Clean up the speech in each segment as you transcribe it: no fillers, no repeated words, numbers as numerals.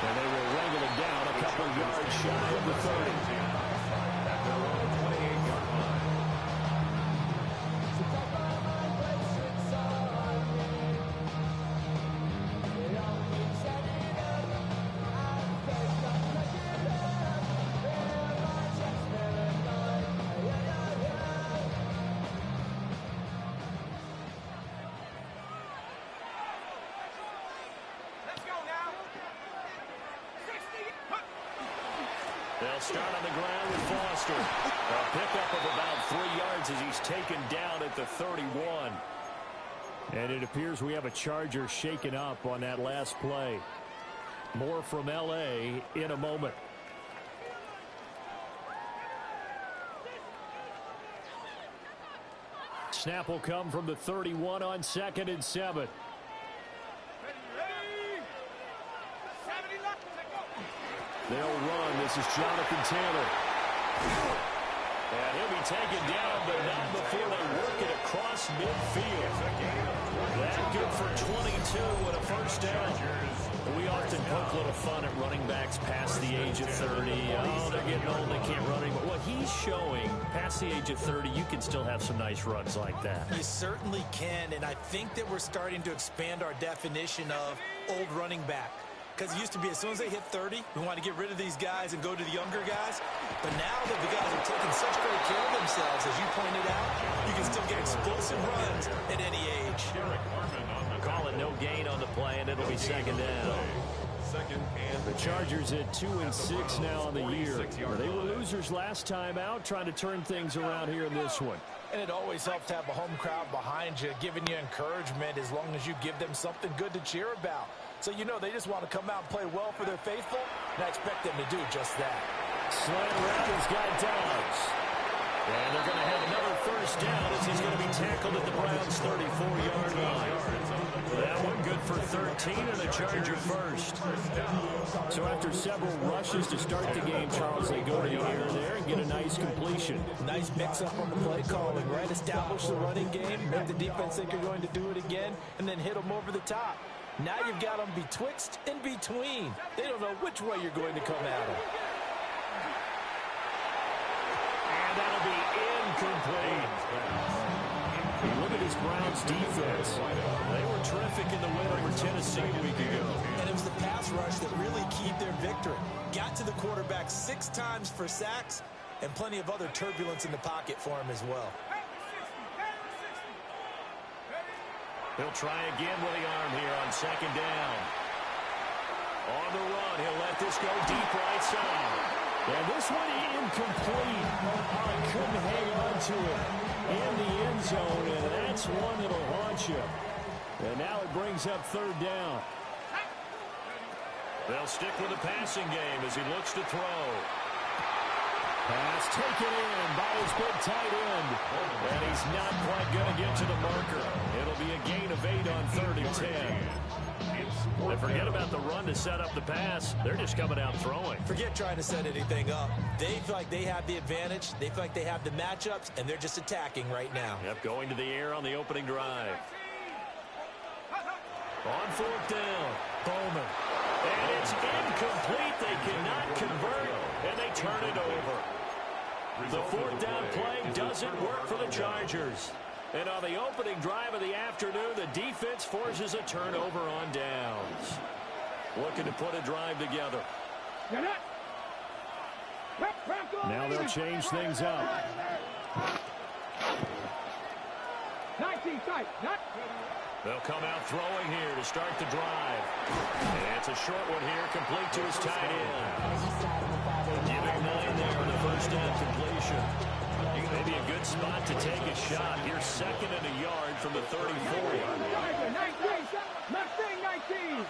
And they will wrangle it down a couple yards shy of the 30. They'll start on the ground with Foster. A pickup of about 3 yards as he's taken down at the 31. And it appears we have a Charger shaken up on that last play. More from L.A. in a moment. Snap will come from the 31 on 2nd and 7. They'll run. This is Jonathan Taylor. And he'll be taken down, but not before they work it across midfield. That good for 22 and a first down. We often poke a little fun at running backs past the age of 30. Oh, they're getting old, they can't run anymore. What he's showing, past the age of 30, you can still have some nice runs like that. You certainly can, and I think that we're starting to expand our definition of old running back. Because it used to be as soon as they hit 30, we want to get rid of these guys and go to the younger guys. But now that the guys are taking such great care of themselves, as you pointed out, you can still get explosive runs at any age. Call it no gain on the play, and it'll be 2nd down. The Chargers at 2-6 now on the year. They were losers last time out, trying to turn things around here in this one. And it always helps to have a home crowd behind you, giving you encouragement as long as you give them something good to cheer about. So you know they just want to come out and play well for their faithful, and I expect them to do just that. Slant route has got Downs. And they're going to have another first down as he's going to be tackled at the Browns' 34-yard line. That one good for 13 and a Charger first. So after several rushes to start the game, Charles, they go to the air there and get a nice completion. Nice mix-up on the play calling, right? Establish the running game, make the defense think you're going to do it again, and then hit them over the top. Now you've got them betwixt and between. They don't know which way you're going to come at them. And that'll be incomplete. Look at this Browns defense. They were terrific in the win over Tennessee a week ago. And it was the pass rush that really keyed their victory. Got to the quarterback 6 times for sacks and plenty of other turbulence in the pocket for him as well. He'll try again with the arm here on 2nd down. On the run, he'll let this go deep right side. And this one incomplete. Oh, couldn't hang on to it in the end zone, and that's one that'll haunt you. And now it brings up 3rd down. They'll stick with the passing game as he looks to throw. Pass taken in by his big tight end. And he's not quite going to get to the marker. It'll be a gain of 8 on 3rd and 10. And forget about the run to set up the pass. They're just coming out throwing. Forget trying to set anything up. They feel like they have the advantage. They feel like they have the matchups, and they're just attacking right now. Yep, going to the air on the opening drive. On 4th down, Bowman. And it's incomplete. They cannot convert, and they turn it over. The 4th down play doesn't work for the Chargers. And on the opening drive of the afternoon, the defense forces a turnover on downs. Looking to put a drive together. Now they'll change things up. 19 tight. They'll come out throwing here to start the drive. And it's a short one here, complete to his tight end. Giving 9 there on the first down completion. Maybe a good spot to take a shot. Here's 2nd and a yard from the 34. 19.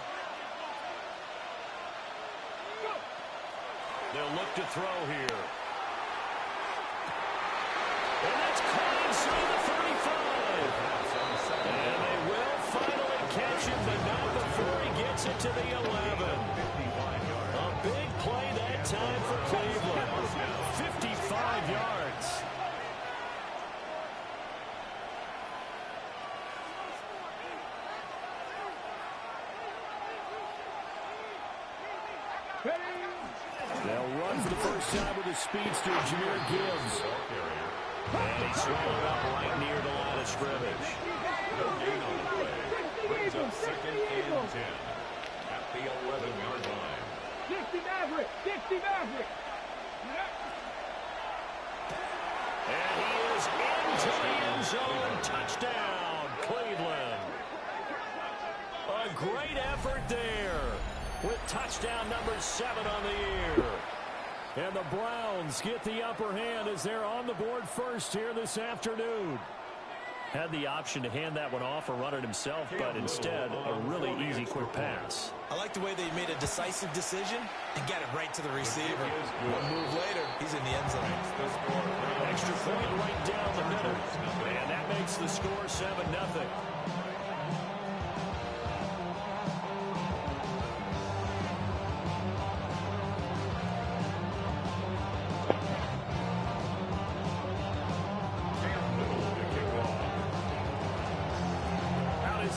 They'll look to throw here. And that's caught inside the 35. And they will finally catch him, but not before he gets it to the 11. A big play that time for Cleveland. 55 yards. They'll run for the first time with the speedster, Jahmyr Gibbs. And he's swallowed up right near the line of scrimmage. No gain on the play. Brings up 2nd and 10 at the 11-yard line. Dixie Maverick! Dixie Maverick! And he is into the end zone. Touchdown, Cleveland. A great effort there with touchdown number 7 on the year. And the Browns get the upper hand as they're on the board first here this afternoon. Had the option to hand that one off or run it himself, but instead a really easy quick pass. I like the way they made a decisive decision and got it right to the receiver. One move later, he's in the end zone. Extra point right down the middle. And that makes the score 7-0.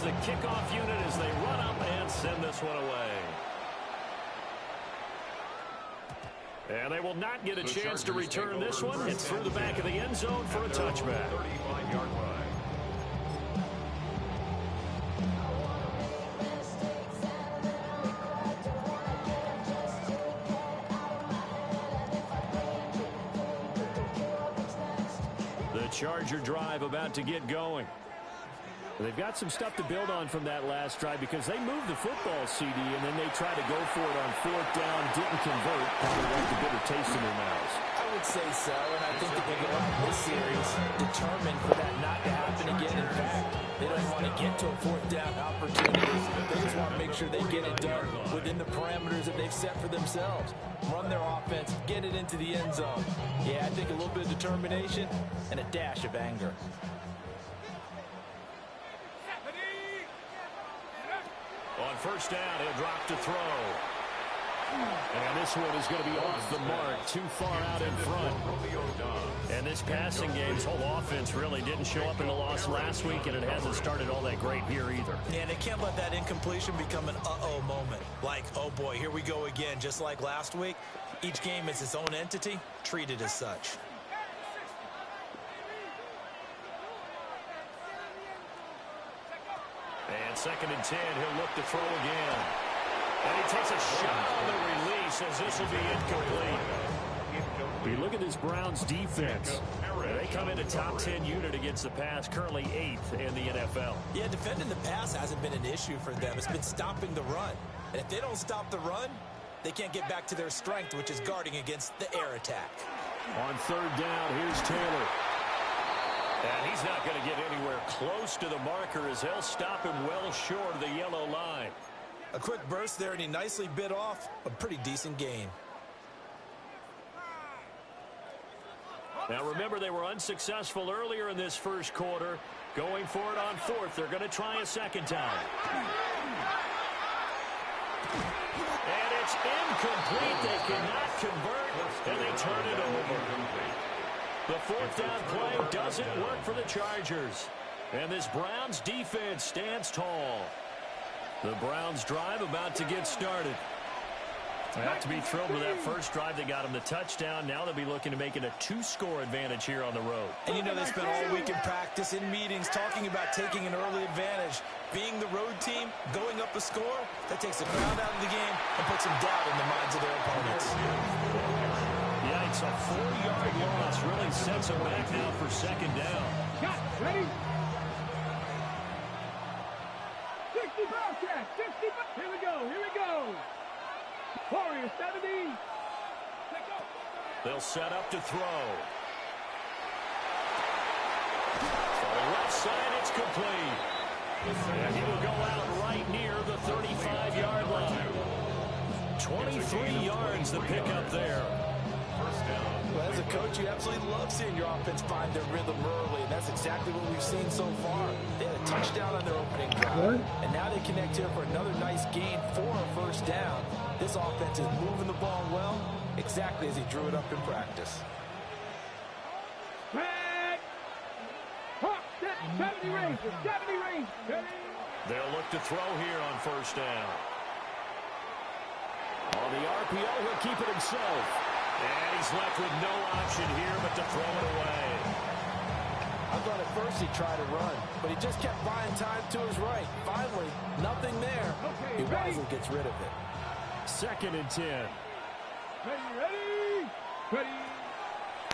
The kickoff unit as they run up and send this one away. And they will not get a chance to return this one. It's through the back of the end zone for a touchback. 35-yard line. The Charger drive about to get going. They've got some stuff to build on from that last drive because they moved the football, CD, and then they tried to go for it on 4th down, didn't convert, probably left a bitter taste in their mouths. I would say so, and I think that they go out this series determined for that not to happen again. In fact, they don't want to get to a 4th down opportunity. They just want to make sure they get it done within the parameters that they've set for themselves. Run their offense, get it into the end zone. Yeah, I think a little bit of determination and a dash of anger. On 1st down, he'll drop to throw. And this one is going to be off the mark, too far out in front. And this passing game's whole offense really didn't show up in the loss last week, and it hasn't started all that great here either. Yeah, and they can't let that incompletion become an uh-oh moment. Like, oh boy, here we go again, just like last week. Each game is its own entity, treated as such. And 2nd and 10, he'll look to throw again. And he takes a shot on the release as this will be incomplete. You look at this Browns defense. They come in a top 10 unit against the pass, currently 8th in the NFL. Yeah, defending the pass hasn't been an issue for them. It's been stopping the run. And if they don't stop the run, they can't get back to their strength, which is guarding against the air attack. On 3rd down, here's Taylor. And he's not going to get anywhere close to the marker as they'll stop him well short of the yellow line. A quick burst there, and he nicely bit off a pretty decent gain. Now remember, they were unsuccessful earlier in this first quarter. Going for it on 4th. They're going to try a second time. And it's incomplete. They cannot convert, and they turn it over. The 4th down play doesn't work for the Chargers. And this Browns defense stands tall. The Browns drive about to get started. They have to be thrilled with that first drive. They got them the touchdown. Now they'll be looking to make it a 2-score advantage here on the road. And you know, they spent all week in practice, in meetings, talking about taking an early advantage. Being the road team, going up a score, that takes the crowd out of the game and puts some doubt in the minds of their opponents. Yeah, it's a 4-yard loss. Really sets them back now for 2nd down. Got it. Ready? 60 Bobcats. 60. Here we go. Here we go. Warriors 70. They'll set up to throw. For the left side, it's complete. And he will go out right near the 35-yard line. 23 yards the pickup there. Well, as a coach, you absolutely love seeing your offense find their rhythm early, and that's exactly what we've seen so far. They had a touchdown on their opening drive, and now they connect here for another nice gain for a 1st down. This offense is moving the ball well, exactly as he drew it up in practice. Red. Hawk, 70 range. 70 range. They'll look to throw here on 1st down. On the RPO, he'll keep it himself. And he's left with no option here but to throw it away. I thought at first he tried to run, but he just kept buying time to his right. Finally, nothing there. He wisely gets rid of it. 2nd and 10. Ready.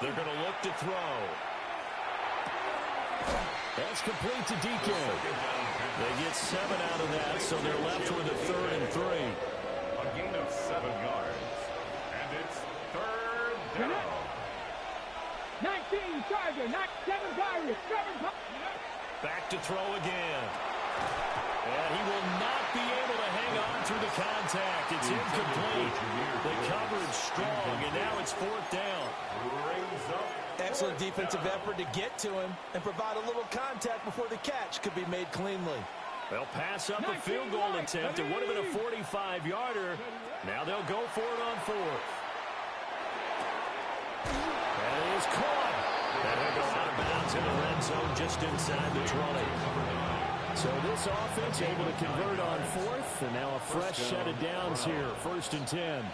They're going to look to throw. That's complete to DK. They get 7 out of that, so they're left with a 3rd and 3. A gain of 7 yards. And it's 3rd down. 19 Charger, not 7 Pirates. 7 Back to throw again. And he will not be able to hang on through the contact. It's incomplete. The coverage strong, and now it's 4th down. Excellent defensive effort to get to him and provide a little contact before the catch could be made cleanly. They'll pass up a field goal attempt. It would have been a 45-yarder. Now they'll go for it on 4th. And it is caught. And he'll go out of bounds in the red zone just inside the 20. So this offense able to convert on 4th, and now a fresh set of downs here. 1st and 10.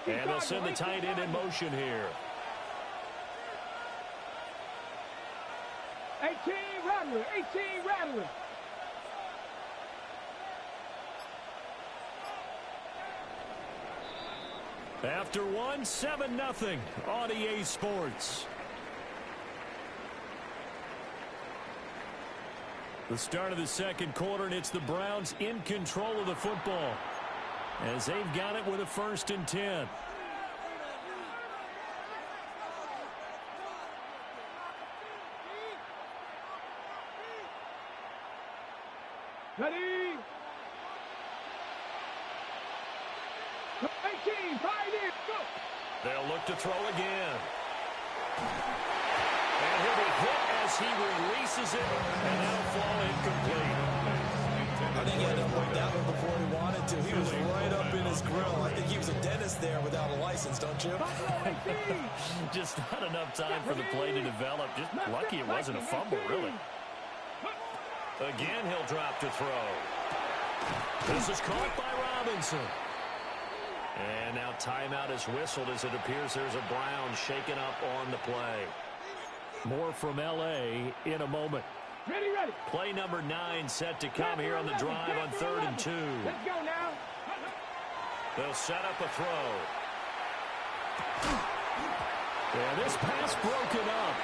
And they'll send the tight end in motion here. 18 Rattler. After 1, 7-0 on EA Sports. The start of the 2nd quarter, and it's the Browns in control of the football as they've got it with a 1st and 10. Ready. 18, 5 in, go. They'll look to throw again. And he'll be hit as he releases it, and that'll fall incomplete. I think he had to work that one before he wanted to. He was right up in his grill. I think he was a dentist there without a license, don't you? Just not enough time for the play to develop. Just lucky it wasn't a fumble, really. Again, he'll drop to throw. This is caught by Robinson. And now timeout is whistled as it appears there's a Brown shaken up on the play. More from L.A. in a moment. Ready. Play number 9 set to come here on the drive on 3rd and 2. Let's go now. They'll set up a throw. And this pass broken up.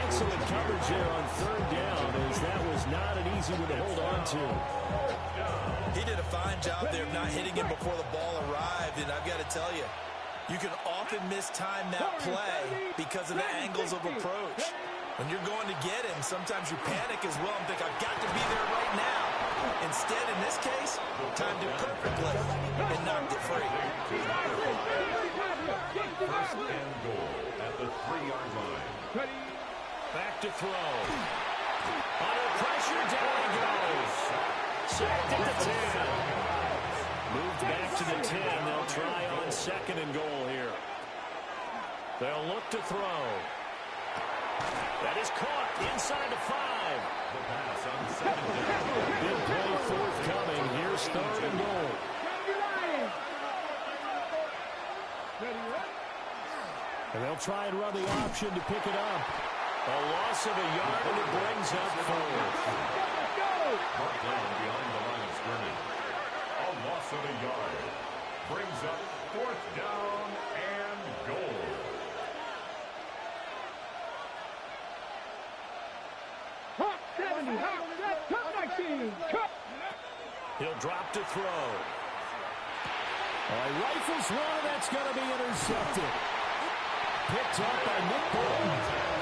Excellent coverage there on 3rd down, as that was not an easy one to hold on to. He did a fine job there of not hitting him before the ball arrived, and I've got to tell you, you can often mistime that play because of the angles of approach. When you're going to get him, sometimes you panic as well and think, I've got to be there right now. Instead, in this case, timed it perfectly and knocked it free. 1st and goal at the 3-yard line. Back to throw. Under pressure, down he goes. Sacked at the 10. Moved back to the 10. They'll try on 2nd and goal here. They'll look to throw. That is caught inside the 5. The pass on 2nd down. Big play forthcoming. Here's 3rd and goal. And they'll try and run the option to pick it up. A loss of a yard, and it brings up 4th. Brought down behind the line of scrimmage. A loss of a yard. Brings up 4th down and goal. Hawk 70, Hawk, touchback team. He'll drop to throw. Rifles one, that's going to be intercepted. Picked up by Nick Bolton.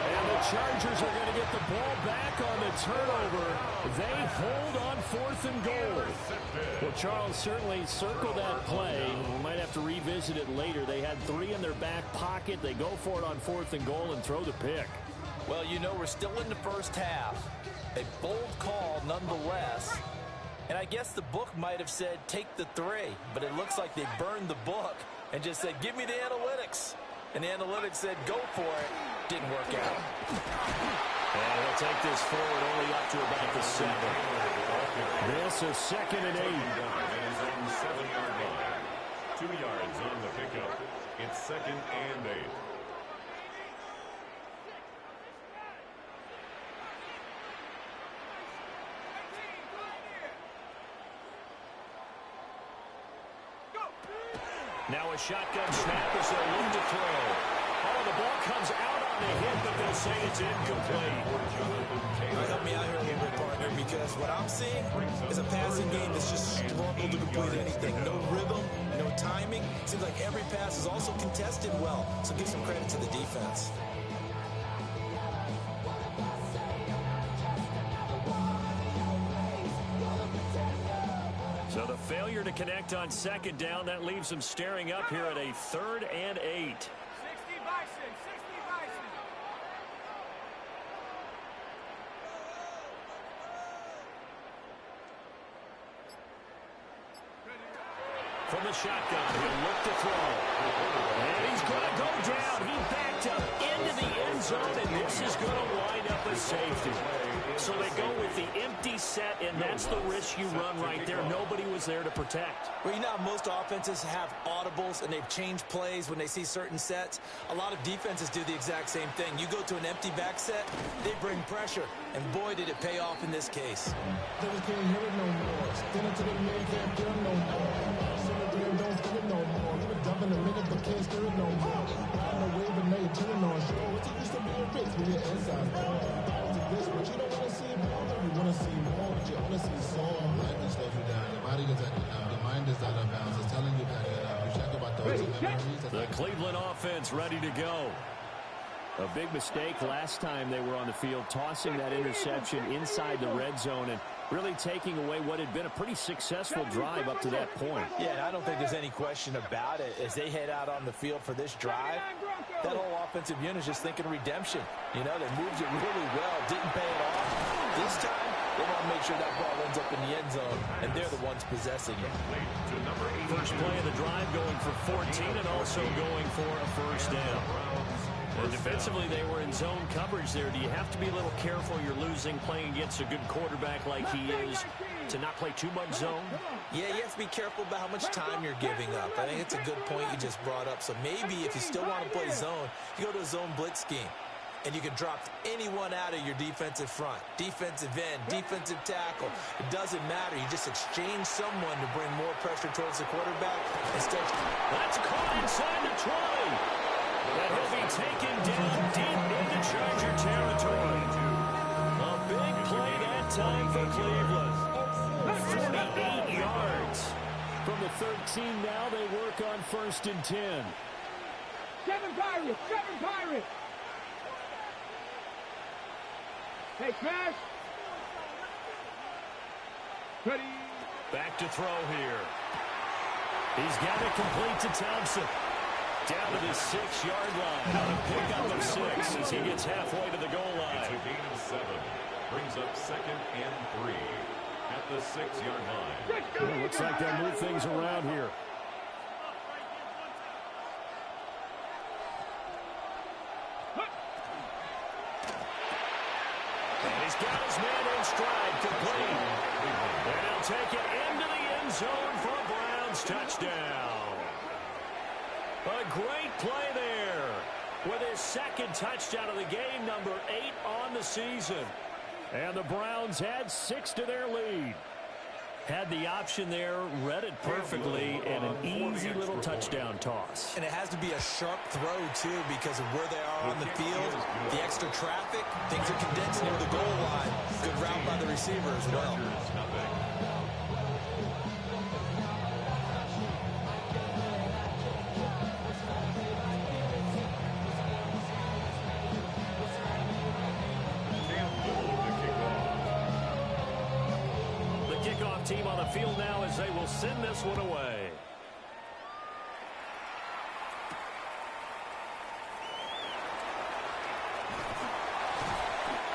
And the Chargers are going to get the ball back on the turnover. They hold on 4th and goal. Well, Charles, certainly circle that play. We might have to revisit it later. They had 3 in their back pocket. They go for it on 4th and goal and throw the pick. Well, you know, we're still in the first half. A bold call nonetheless. And I guess the book might have said take the 3, but it looks like they burned the book and just said give me the analytics. And the analytics said go for it. Didn't work out. And they'll take this forward only up to about the 7. This is 2nd and 8. 2 yards on the pickup. It's 2nd and 8. Now a shotgun snap as they look to throw. Oh, the ball comes out on the hit, but they'll say it's incomplete. Help me out here a little bit, partner, because what I'm seeing is a passing game that's just struggled to complete anything. No rhythm, no timing. Seems like every pass is also contested well, so give some credit to the defense. So the failure to connect on 2nd down, that leaves them staring up here at a 3rd and 8. 60 Bison, 60 Bison. From the shotgun, he'll look to throw. And he's going to go down. He backed up into the end zone, and this is going to wind up a safety. So they go with the empty set, and that's the risk you run right there. Nobody was there to protect. Well, you know how most offenses have audibles and they've changed plays when they see certain sets? A lot of defenses do the exact same thing. You go to an empty back set, they bring pressure, and boy, did it pay off in this case. The Cleveland offense ready to go. A big mistake last time they were on the field, tossing that interception inside the red zone and really taking away what had been a pretty successful drive up to that point. Yeah, and I don't think there's any question about it. As they head out on the field for this drive, that whole offensive unit is just thinking redemption. You know, they moved it really well, didn't pay it off. This time, they want to make sure that ball ends up in the end zone, and they're the ones possessing it. First play of the drive going for 14 and also going for a first down. And defensively, they were in zone coverage there. Do you have to be a little careful? You're losing playing against a good quarterback like he is to not play too much zone? Yeah, you have to be careful about how much time you're giving up. I think it's a good point you just brought up. So maybe if you still want to play zone, you go to a zone blitz scheme. And you can drop anyone out of your defensive front. Defensive end, defensive tackle. It doesn't matter. You just exchange someone to bring more pressure towards the quarterback. Instead, that's caught inside the 20. And he'll be taken down deep into Charger territory. A big play that time for Cleveland. 48 yards. From the 13 now, they work on 1st and 10. 7 Pirates, 7 Pirates. Hey, Smash. Ready. Back to throw here. He's got it complete to Thompson. Down to the 6-yard line on a pickup of 6 as he gets halfway to the goal line. It's a gain of 7. Brings up 2nd and 3 at the 6-yard line. Well, looks like they'll move things around here. And he's got his man in stride, complete. And he'll take it into the end zone for a Browns touchdown. A great play there with his 2nd touchdown of the game, number 8 on the season. And the Browns had 6 to their lead. Had the option there, read it perfectly, and an easy little touchdown toss. and it has to be a sharp throw, too, because of where they are on the field, the extra traffic, things are condensed near the goal line. Good route by the receiver as well. Team on the field now as they will send this one away.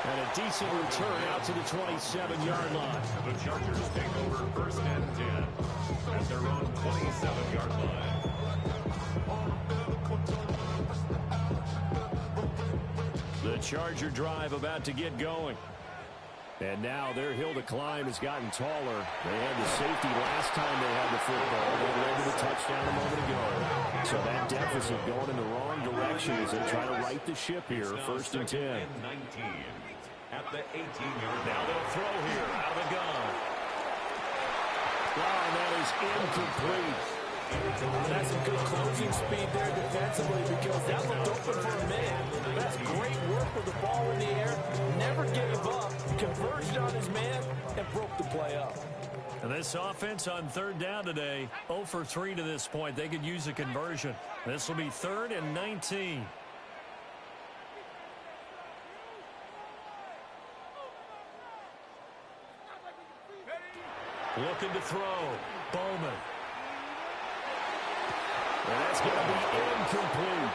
And a decent return out to the 27-yard line. The Chargers take over 1st and 10 at their own 27-yard line. The Charger drive about to get going. And now their hill to climb has gotten taller. They had the safety last time they had the football. They led to the touchdown a moment ago. So that deficit going in the wrong direction as they try to right the ship here. First and 10. 19 at the 18-yard line. Now they'll throw here out of the gun. Wow, that is incomplete. That's some good closing speed there defensively because that looked open for a minute. That's great work with the ball in the air. Never gave up. Converged on his man and broke the play up. And this offense on third down today, 0 for 3 to this point. They could use a conversion. This will be 3rd and 19. Looking to throw. Bowman. And that's going to be incomplete.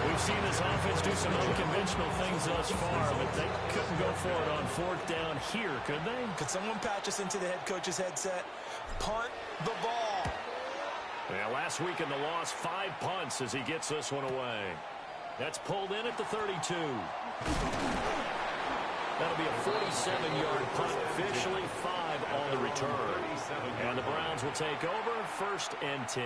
We've seen this offense do some unconventional things thus far, but they couldn't go for it on 4th down here, could they? Could someone patch us into the head coach's headset? Punt the ball. Yeah, last week in the loss, 5 punts as he gets this one away. That's pulled in at the 32. That'll be a 47-yard punt, officially 5 on the return. And the Browns will take over, 1st and 10.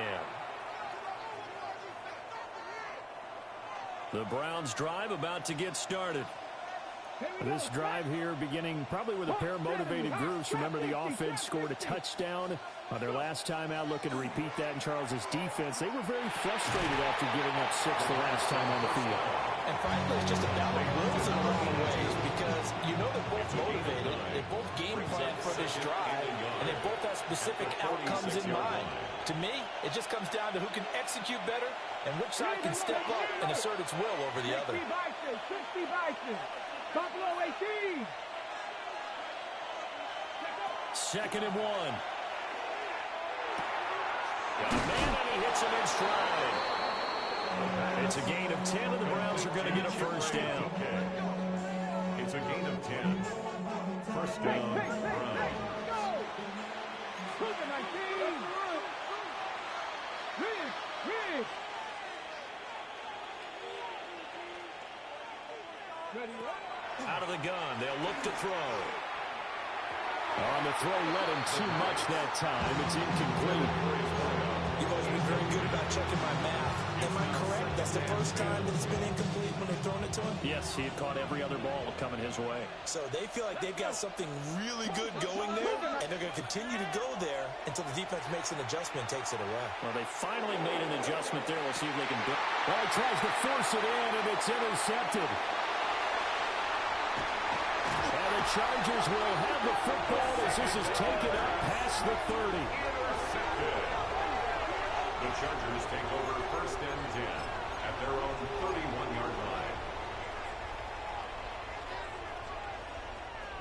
The Browns drive about to get started. This drive here beginning probably with a pair of motivated groups. Remember, the offense scored a touchdown on their last time out, looking to repeat that in Charles's defense. They were very frustrated after giving up 6 the last time on the field. And frankly, it's just a battle of wills in a lot of ways because you know they're both motivated. They both game plan for this drive, and they both have specific outcomes in mind. To me, it just comes down to who can execute better and which side can step up and assert its will over the other. 60 Bison. Buffalo 18. 2nd and 1. Got a man, and he hits him in stride. It's a gain of 10, and the Browns are going to get a 1st down. It's a gain of 10. 1st down, Browns. Super 19. Ridge. Ready, Out of the gun, they'll look to throw. On the throw, let him too much that time. It's incomplete. You've always been very good about checking my math. Am I correct? That's the first time that it's been incomplete when they've thrown it to him? Yes, he had caught every other ball coming his way. So they feel like they've got something really good going there, and they're going to continue to go there until the defense makes an adjustment and takes it away. Well, they finally made an adjustment there. We'll see if they can do it. Well, he tries to force it in, and it's intercepted. And the Chargers will have the football as this is taken up past the 30. The Chargers take over 1st and 10 at their own 31-yard line.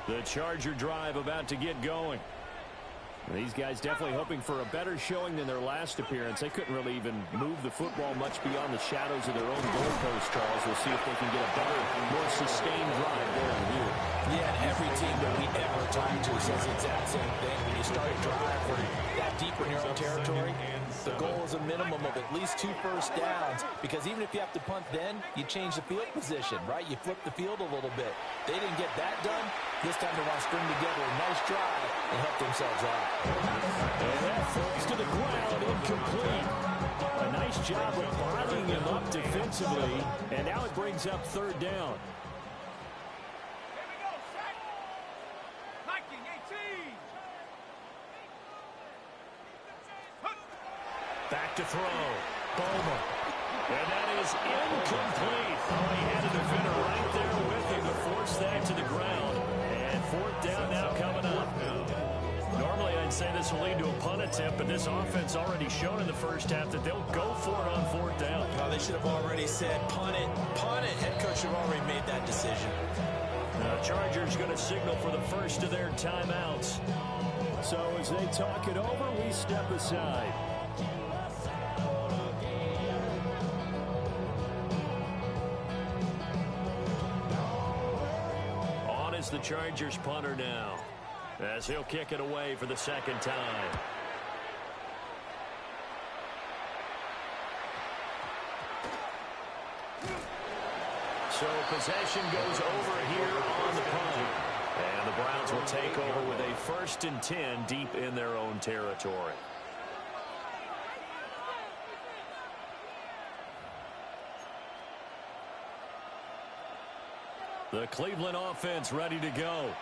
The Charger drive about to get going. These guys definitely hoping for a better showing than their last appearance. They couldn't really even move the football much beyond the shadows of their own goalpost, Charles. We'll see if they can get a better, more sustained drive going here. Yeah, and every team that we ever talk to says the exact same thing. When you start a drive for that deep in your own territory, the goal is a minimum of at least 2 first downs, because even if you have to punt then, you change the field position, right? You flip the field a little bit. They didn't get that done. This time they want to string together a nice drive and help themselves out. And that throws to the ground, incomplete. A nice job of bottling him up defensively, and now it brings up 3rd down. Back to throw. Bowman. And that is incomplete. Oh, he had a defender right there with him to force that to the ground. And 4th down now coming up. Normally I'd say this will lead to a punt attempt, but this offense already shown in the first half that they'll go for it on 4th down. Well, they should have already said punt it, punt it. Head coach should have already made that decision. The Chargers going to signal for the first of their timeouts. So as they talk it over, we step aside. On is the Chargers punter now, as he'll kick it away for the 2nd time. So possession goes over here on the punt. And the Browns will take over with a 1st and 10 deep in their own territory. The Cleveland offense ready to go.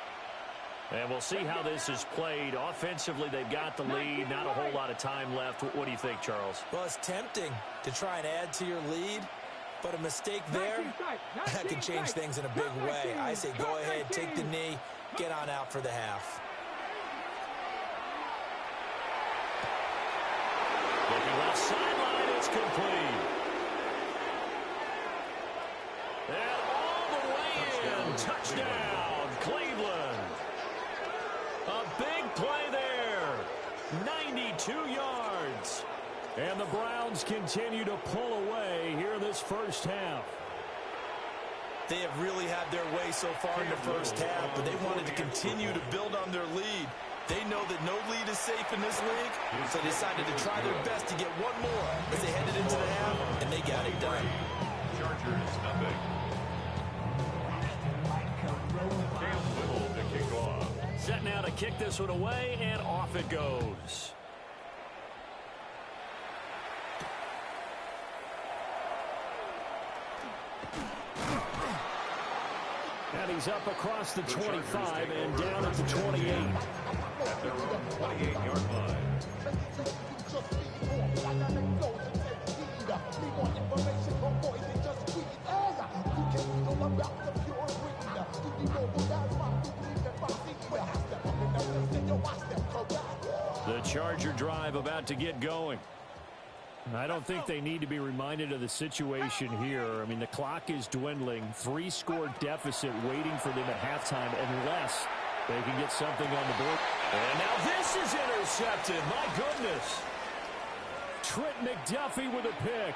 And we'll see how this is played. Offensively, they've got the lead. Not a whole lot of time left. What do you think, Charles? Well, it's tempting to try and add to your lead, but a mistake there, that could change things in a big way. I say go ahead, take the knee, get on out for the half. Looking left sideline, it's complete. And all the way in, touchdown, Cleveland. A big play there, 92 yards. And the Browns continue to pull away here in this first half. They have really had their way so far in the first half, but they wanted to continue to build on their lead. They know that no lead is safe in this league, so they decided to try their best to get one more as they headed into the half, and they got it done. Chargers, nothing. Cam Little to kick off. Set now to kick this one away, and off it goes. And he's up across the 25 and down at the 28. At their own 28-yard line. The Charger drive about to get going. I don't think they need to be reminded of the situation here. I mean, the clock is dwindling. 3-score deficit waiting for them at halftime unless they can get something on the board. And now this is intercepted. My goodness. Trent McDuffie with a pick.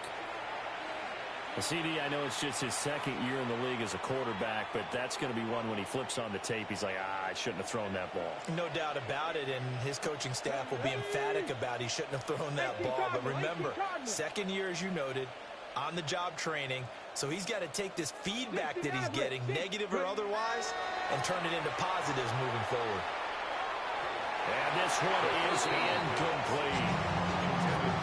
CD, I know it's just his 2nd year in the league as a quarterback, but that's going to be one when he flips on the tape. He's like, I shouldn't have thrown that ball. No doubt about it, and his coaching staff will be emphatic about he shouldn't have thrown that ball. But remember, 2nd year, as you noted, on-the-job training, so he's got to take this feedback that he's getting, negative or otherwise, and turn it into positives moving forward. And this one is incomplete.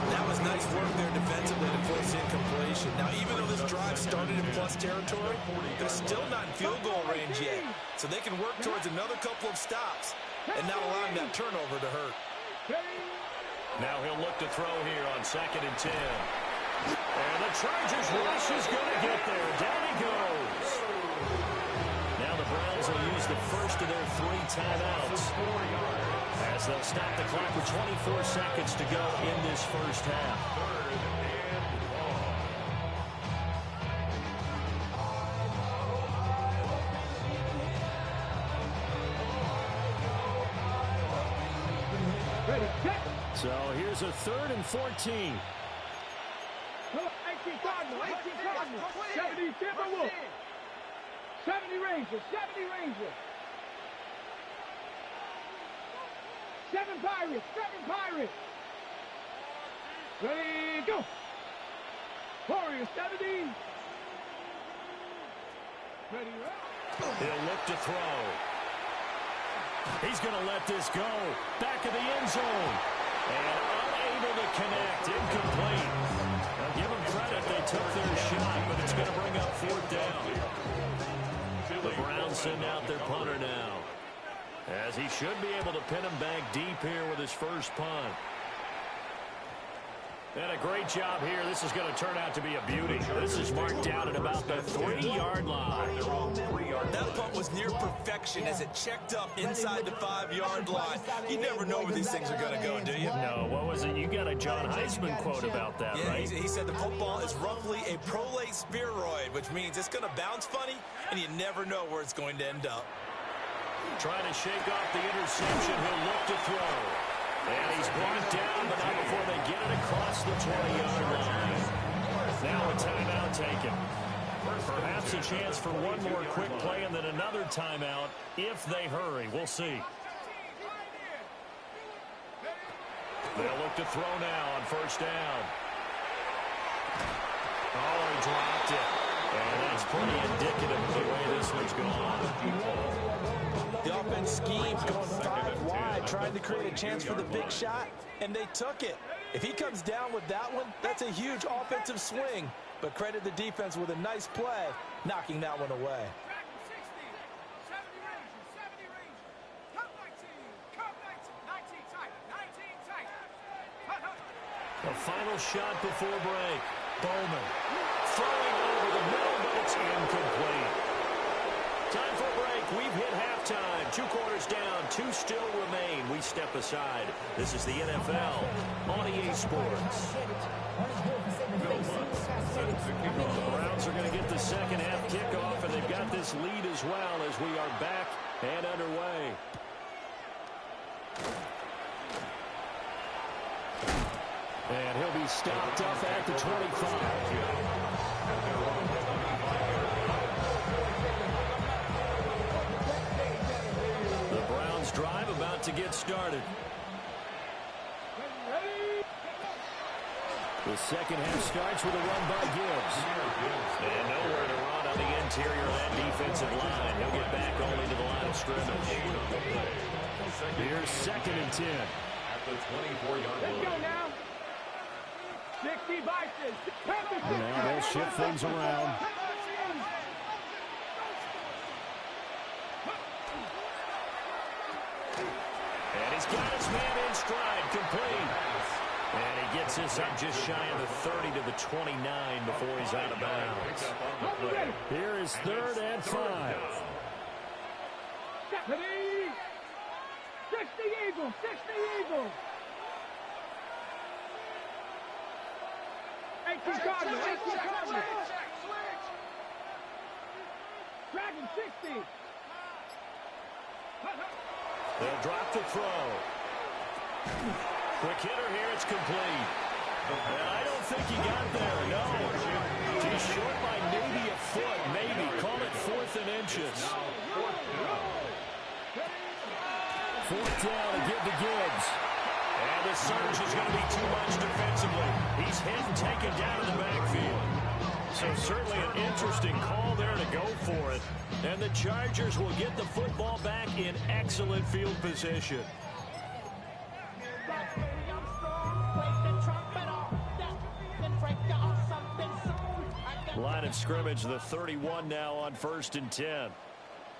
That was nice work there defensively to force incompletion. Now, even though this drive started in plus territory, they're still not in field goal range yet. So they can work towards another couple of stops and not allowing that turnover to hurt. Now he'll look to throw here on 2nd and 10. And the Chargers rush is going to get there. Down he goes. Now the Browns will use the first of their 3 timeouts, as they'll stop the clock with 24 seconds to go in this first half. So here's a 3rd and 14. 18 Cardinals, 18 Cardinals, 70 Timberwolves, 70 Rangers, 70 Rangers. 7 Pirates, 7 Pirates. Ready, go. Warriors, 70. Ready, roll. He'll look to throw. He's going to let this go. Back of the end zone. And unable to connect. Incomplete. Now give them credit. They took their shot, but it's going to bring up 4th down. The Browns send out their punter now, as he should be able to pin him back deep here with his first punt. And a great job here. This is going to turn out to be a beauty. This is marked down at about the 3-yard line. That punt was near perfection as it checked up inside the 5-yard line. You never know where these things are going to go, do you? No, what was it? You got a John Heisman quote about that, yeah, right? He said the football is roughly a prolate spheroid, which means it's going to bounce funny, and you never know where it's going to end up. Trying to shake off the interception. He'll look to throw. And he's brought down, but not before they get it across the 20-yard line. Now a timeout taken. Perhaps a chance for one more quick play and then another timeout if they hurry. We'll see. They'll look to throw now on 1st down. Oh, he dropped it. And that's pretty indicative of the way this one's gone. The offense schemes going 5 wide, trying to create a chance for the big shot, and they took it. If he comes down with that one, that's a huge offensive swing. But credit the defense with a nice play, knocking that one away. The final shot before break. Bowman throwing over the middle, but it's incomplete. Time for a break. We've hit halftime. 2 quarters down. 2 still remain. We step aside. This is the NFL on EA Sports. The Browns are going to get the second half kickoff, and they've got this lead as well as we are back and underway. And he'll be stopped up at the 25. The Browns drive about to get started. The second half starts with a run by Gibbs. And nowhere to run on the interior of that defensive line. He'll get back only to the line of scrimmage. Here's 2nd and 10. At the 24-yard line. Let's go now. 60 Vikings. Now they'll shift things around. And he's got his man in stride, complete. And he gets this up just shy of the 30 to the 29 before he's out of bounds. Here is 3rd and 5. 60 Eagles, 60 Eagles. 18 Cardinals, 18 Cardinals. Dragon 60. They'll drop the throw. Quick hitter here, it's complete. And I don't think he got there, no. He's short by maybe a foot, maybe. Call it 4th and inches. 4th down to give to Gibbs. And the surge is going to be too much defensively. He's hit and taken down in the backfield. So certainly an interesting call there to go for it. And the Chargers will get the football back in excellent field position. Line of scrimmage, the 31 now on 1st and 10.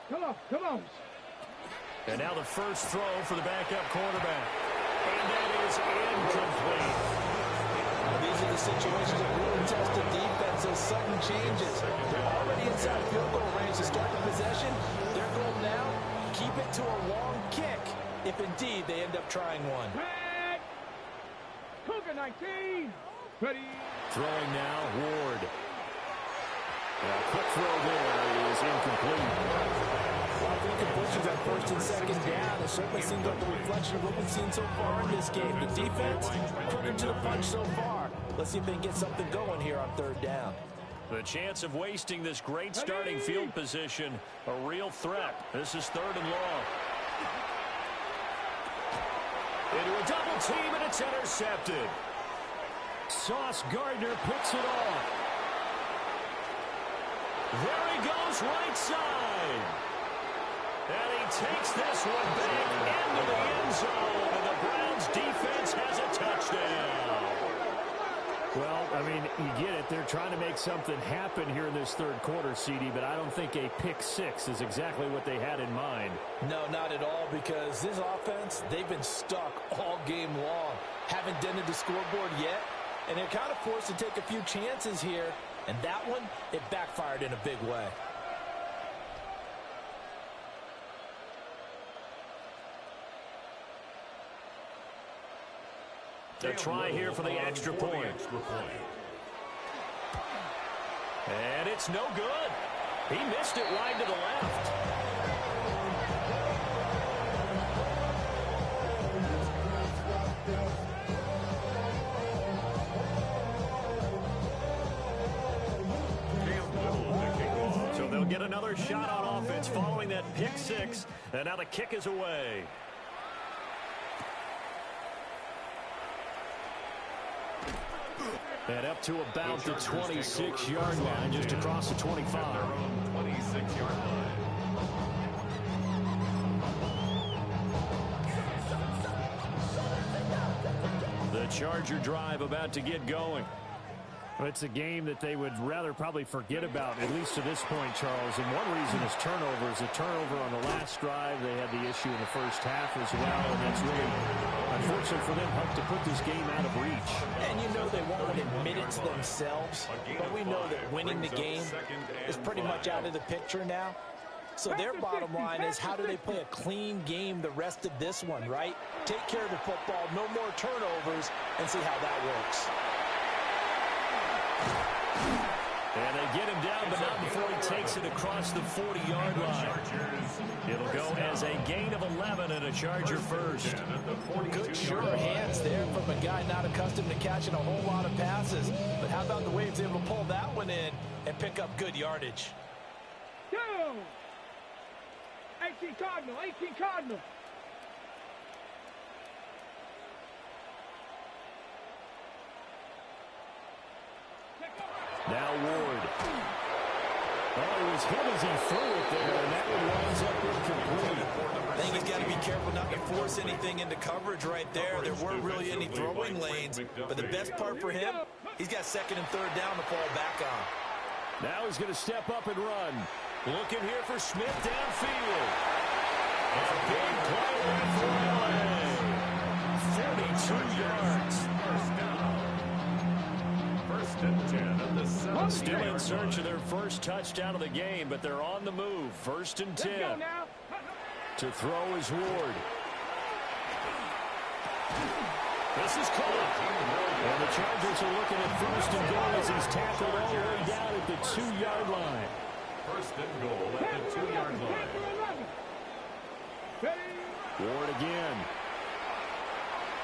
Come on, come on. And now the first throw for the backup quarterback. And that is incomplete. Well, these are the situations that really test the defense's sudden changes. They're already inside field goal range to start the possession. Their goal now, keep it to a long kick, if indeed they end up trying one. Red. Cougar 19. Ready. Throwing now, Ward. A quick throw there is incomplete. Well, the completions on 1st and 2nd down. It certainly seems like a reflection of what we've seen so far in this game. The defense, quicker to the punch so far. Let's see if they can get something going here on 3rd down. The chance of wasting this great starting field position, a real threat. This is 3rd and long. Into a double team, and it's intercepted. Sauce Gardner picks it off. There he goes, right side. And he takes this one back into the end zone, and the Browns defense has a touchdown. Well, I mean, you get it. They're trying to make something happen here in this 3rd quarter, CD, but I don't think a pick 6 is exactly what they had in mind. No, not at all, because this offense, they've been stuck all game long. Haven't dented the scoreboard yet, and they're kind of forced to take a few chances here, and that one, it backfired in a big way. The try here for the extra point. And it's no good. He missed it wide to the left. So they'll get another shot on offense following that pick 6. And now the kick is away. And up to about the 26-yard line, just across the 25. Their own 26-yard line. The Charger drive about to get going. Well, it's a game that they would rather probably forget about, at least to this point, Charles. And one reason is turnovers. A turnover on the last drive. They had the issue in the first half as well, and that's really unfortunate for them, helped to put this game out of reach. And you know they won't admit it to themselves, but we know that winning the game is pretty much out of the picture now. So their bottom line is, how do they play a clean game the rest of this one, right? Take care of the football, no more turnovers, and see how that works. And they get him down, but not before he takes it across the 40-yard line. It'll go as a gain of 11 and a Charger first. Good, sure hands there from a guy not accustomed to catching a whole lot of passes. But how about the way he's able to pull that one in and pick up good yardage? 18 Cardinal, 18 Cardinal. Now Ward. Oh, he was hit as he threw it there, and that one winds up incomplete. I think he's got to be careful not to force anything into coverage right there. There weren't really any throwing lanes, but the best part for him, he's got second and third down to fall back on. Now he's going to step up and run. Looking here for Smith downfield. And a big play there for LA. 42 yards. First down. First and 10 at the 7. Still in search of their first touchdown of the game, but they're on the move. First and 10. To throw is Ward. This is caught. And the Chargers are looking at first and goal as he's tackled all the way down at the 2-yard line. First and goal at the 2-yard line. Ward again.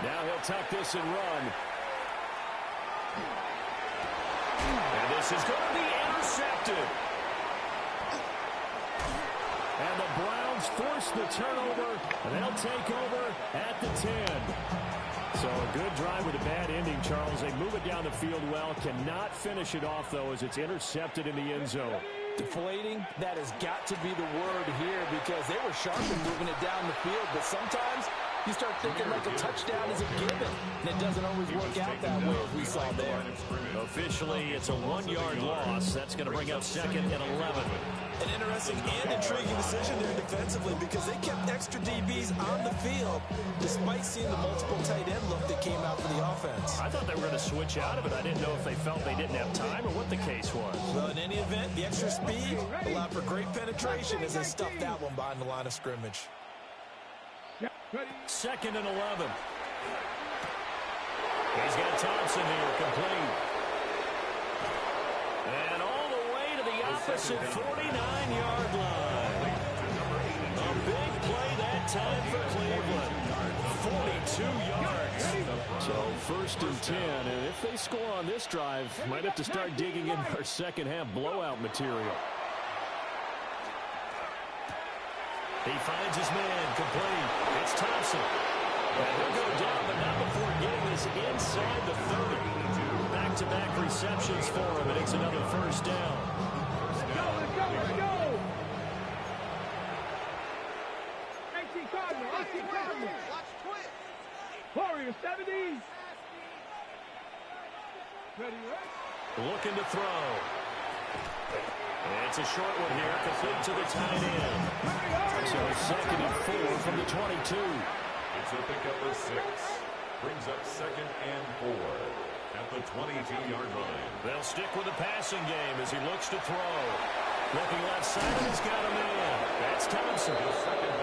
Now he'll tuck this and run. And this is going to be intercepted. And the Browns force the turnover, and they'll take over at the 10. So a good drive with a bad ending, Charles. They move it down the field well. Cannot finish it off, though, as it's intercepted in the end zone. Deflating, that has got to be the word here, because they were sharp in moving it down the field, but sometimes you start thinking like a touchdown is a given, and it doesn't always work out that way, as we saw there. Officially, it's a 1-yard loss. That's going to bring up second and 11. An interesting and intriguing decision there defensively, because they kept extra DBs on the field despite seeing the multiple tight end look that came out for the offense. I thought they were going to switch out of it. I didn't know if they felt they didn't have time or what the case was. Well, in any event, the extra speed allowed for great penetration as they stuffed that one behind the line of scrimmage. Second and 11. He's got Thompson here, complete. And all the way to the opposite 49-yard line. A big play that time for Cleveland. 42 yards. So first and 10, and if they score on this drive, might have to start digging in our second half blowout material. He finds his man, complete. It's Thompson. And he'll go down, but not before getting this inside the 30. Back-to-back receptions for him, and it's another first down. Let's go! 18 Cardinal, 18 Cardinal. Warriors, 70s. Ready, right? Looking to throw. It's a short one here, complete to the tight end. So second and 4 from the 22. It's a pickup of 6. Brings up second and 4 at the 22-yard line. They'll stick with the passing game as he looks to throw. Looking left side, and he's got a man. That's Thompson. Second